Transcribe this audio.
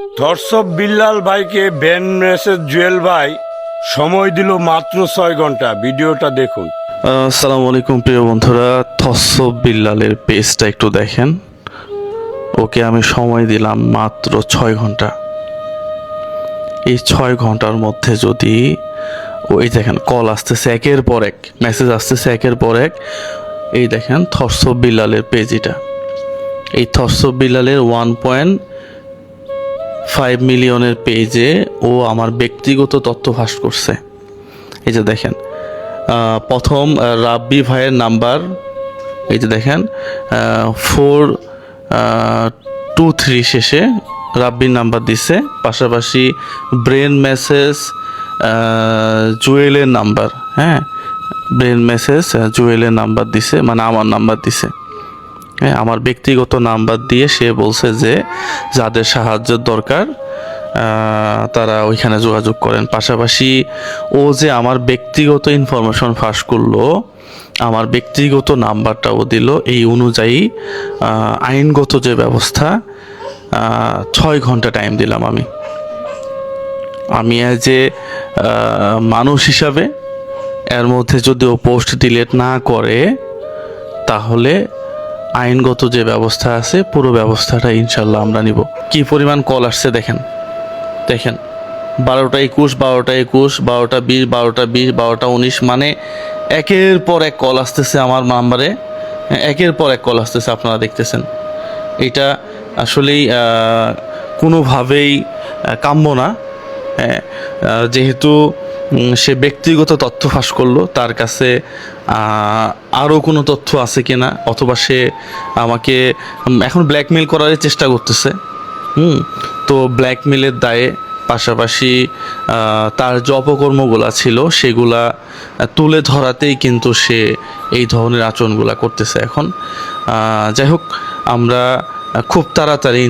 ধর্ষক বিল্লাল ভাইকে ban message Jewel ভাই সময় দিল মাত্র 6 ঘন্টা। ভিডিওটা দেখুন। আসসালামু আলাইকুম প্রিয় বন্ধুরা, ধর্ষক বিল্লালের পেজটা একটু দেখেন। ওকে আমি সময় দিলাম মাত্র 6 ঘন্টা। এই 6 ঘন্টার মধ্যে যদি ওই দেখেন কল আসতেছে একের পর এক, মেসেজ আসতেছে একের পর এক। এই দেখেন ধর্ষক বিল্লালের পেজ, এটা এই ধর্ষক বিল্লালের 1.5 মিলিয়নের পেজে ও আমার ব্যক্তিগত তথ্য ফাঁস করছে। এই যে দেখেন, প্রথম রাব্বি ভাইয়ের নাম্বার, এই যে দেখেন 423 শেষে রাব্বির নাম্বার দিছে, পাশাপাশি ব্রেন মেসেজ জুয়েলের নাম্বার, হ্যাঁ ব্রেন মেসেজ জুয়েলের নাম্বার দিছে, মানে আমার নাম্বার দিছে, হ্যাঁ আমার ব্যক্তিগত নাম্বার দিয়ে সে বলছে যে যাদের সাহায্যের দরকার তারা ওইখানে যোগাযোগ করেন। পাশাপাশি ও যে আমার ব্যক্তিগত ইনফরমেশন ফাঁস করলো, আমার ব্যক্তিগত নাম্বারটাও দিল। এই অনুযায়ী আইনগত যে ব্যবস্থা 6 ঘন্টা টাইম দিলাম আমি অ্যাজ এ মানুষ হিসাবে। এর মধ্যে যদি ও পোস্ট ডিলিট না করে তাহলে আইনগত যে ব্যবস্থা আছে পুরো ব্যবস্থাটা ইনশাল্লাহ আমরা নিব। কি পরিমাণ কল আসছে দেখেন, 12টা 21, 12টা 21, 12টা 20, 12টা 20, 12টা 19, মানে একের পর এক কল আসতেছে আমার নাম্বারে, একের পর এক কল আসতেছে, আপনারা দেখতেছেন। এটা আসলেই কোনোভাবেই কাম্য না। যেহেতু সে ব্যক্তিগত তথ্য ফাঁস করলো, তার কাছে আরও কোনো তথ্য আছে কিনা, অথবা সে আমাকে এখন ব্ল্যাকমেল করার চেষ্টা করতেছে। তো ব্ল্যাকমেলের দায়ে পাশাপাশি তার যে অপকর্মগুলা ছিল সেগুলা তুলে ধরাতেই কিন্তু সে এই ধরনের আচরণগুলা করতেছে এখন। যাই হোক, আমরা খুব তাড়াতাড়ি